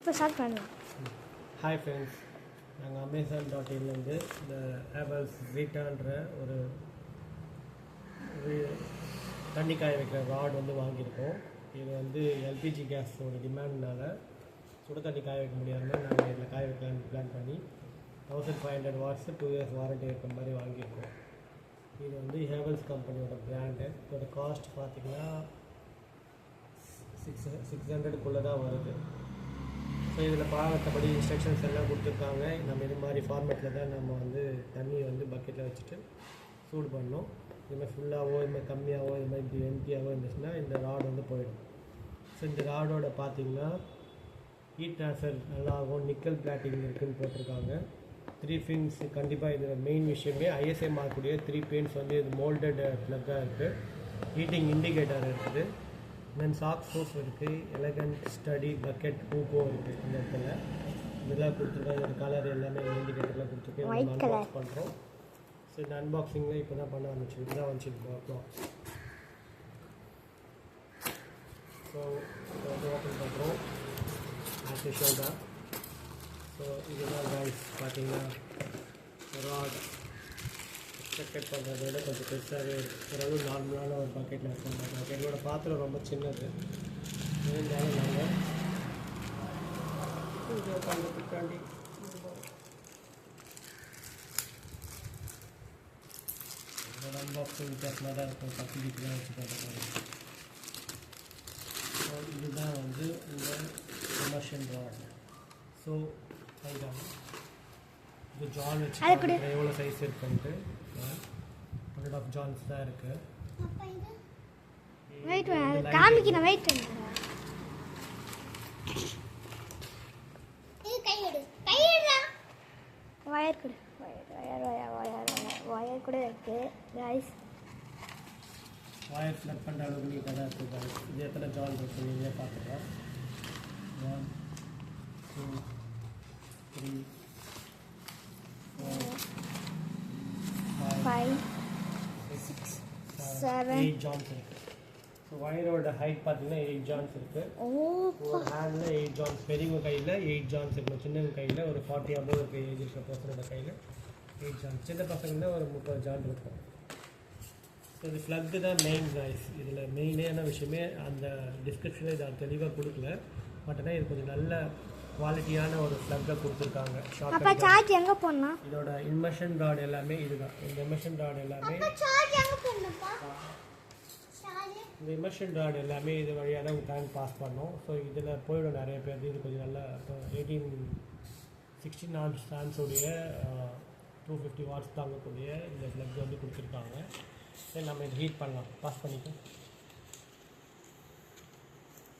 இப்போ ஸ்டார்ட் பண்ணலாம். Hi friends, நாங்கள் Amazon.in இந்த ஹேவல்ஸ் வீட்டான்ற ஒரு தண்ணி காய வைக்கிற ராட் வாங்கியிருக்கோம். இது எல்பிஜி கேஸோட டிமாண்ட்னால சுட தண்ணி காய வைக்க முடியாமல் நாங்கள் இதில் காய வைக்கலான்னு பிளான் பண்ணி 1500 வாட்ஸ் 2 இயர்ஸ் வாரண்ட்டி இருக்கிற மாதிரி வாங்கியிருக்கோம். இது ஹேவல்ஸ் கம்பெனியோட பிராண்டு. இதோட காஸ்ட் பார்த்திங்கன்னா 600 தான் வருது. ஸோ இதில் பார்த்தபடி இன்ஸ்ட்ரக்ஷன்ஸ் எல்லாம் கொடுத்துருக்காங்க. நம்ம இது மாதிரி ஃபார்மேட்டில் தான் நம்ம தண்ணி பக்கெட்டில் வச்சுட்டு சூடு பண்ணணும். இதுமாதிரி ஃபுல்லாகவோ இதுமாதிரி கம்மியாகவோ இதுமாதிரி இப்படி எம்டியாகவோ இருந்துச்சுன்னா இந்த ராட் போயிடும். ஸோ இந்த ராடோட பார்த்திங்கன்னா ஹீட் ட்ரான்ஸ்ஃபர் நல்லாகும், நிக்கல் பிளாட்டிங் இருக்குதுன்னு போட்டிருக்காங்க. 3 பின்ஸ் கண்டிப்பாக இதில் மெயின் விஷயமே ஐஎஸ்ஐ மார்க்கூடிய 3 பின்ஸ் இது மோல்டட் ப்ளக்காக இருக்குது. ஹீட்டிங் இண்டிகேட்டர் இருக்குது. தென் சாக் ப்ரூஃப் இருக்குது. எலகண்ட் ஸ்டடி பக்கெட் ஹூக்கோ இருக்குது. இந்த இடத்துல இதெல்லாம் கொடுத்துருக்காங்க. இந்த கலர் எல்லாமே இண்டிகேட்டர்லாம் கொடுத்துருக்கு. அன்பாக்ஸ் பண்ணுறோம். ஸோ இந்த அன்பாக்சிங்கில் இப்போ தான் பண்ண ஆரம்பிச்சு. இதுதான் வந்துச்சு பாக்ஸ். ஸோ இதை ஓப்பன் பண்ணுறோம். ஆஸ் யூஷுவல் தான். ஸோ இதுதான் கைஸ் பார்த்தீங்கன்னா ராட் எக்ஸ்பெக்டட் பண்ணுறத விட கொஞ்சம் பெருசாகவே ஓரளவு நார்மலான ஒரு பக்கெட்டில் இருக்கும். எங்களோட பாத்திரம் ரொம்ப சின்னது. இருந்தாலும் நாங்கள் இதை பண்ணுறதுக்காண்டி இதோட அன்பாக்சிங் வித்தியாசமாக தான் இருக்கும். 10 லிட்டர் வச்சு பண்ணுற ஸோ இதுதான் இந்த கமர்ஷியல் ராட். ஸோ அதுதான் இது ஜான் வச்சு எவ்வளோ சைஸ் இருக்குன்ட்டு 100 ஜான்ஸ் தான் இருக்குது. வெயிட் காமிக்கணும். வெயிட் வயர் கூட வயர் கூட இருக்கு கைஸ். வயர் ஃப்ளக் பண்ணுற அளவுக்கு நீட்டாக தான் இருக்குது கைஸ். இது எத்தனை ஜான் இருக்குது நீங்களே பார்த்துக்கலாம். 1 2 3 4 5 6 7 8 ஜான்ஸ் இருக்குது. ஸோ வயரோட ஹைட் பார்த்தீங்கன்னா 8 ஜான்ஸ் இருக்குது. ஒரு ஹேண்டில் 8 ஜான்ஸ், பெரியவங்க கையில் 8 ஜான்ஸ் இருக்கும். சின்னவங்க கையில் ஒரு 40 above இருக்க ஏஜ் இருக்கிற பர்சனோட கையில் 8 ஜான்ஸ். சின்ன பசங்கன்னா ஒரு 30 ஜான் இருக்கும். ஸோ இது ஃப்ளக்கு தான் மெயின் கைஸ். இதில் மெயினான விஷயமே அந்த டிஸ்கிரிப்ஷனில் இதை தெளிவாக கொடுக்கல. பட் ஆனால் இது கொஞ்சம் நல்ல குவாலிட்டியான ஒரு ஃப்ளக்கை கொடுத்துருக்காங்க. அப்ப சார்ஜ் எங்க போடணும்? இதோட இன்வர்ஷன் ராட் எல்லாமே இதுதான். இந்த இன்வர்ஷன் ராட் எல்லாமே இந்த இன்வர்ஷன் ராட் எல்லாமே இது வழியாக தான் கரண்ட் பாஸ் பண்ணோம். ஸோ இதில் போயிடும் நிறைய பேர். இது கொஞ்சம் நல்லா 16 ஆம்ப்ஸுடைய 250 வாட்ஸ் தாங்கக்கூடிய இந்த ஃப்ளக் கொடுத்துருக்காங்க. சரி, நம்ம இது ஹீட் பண்ணலாம். பாஸ் பண்ணிக்கலாம்.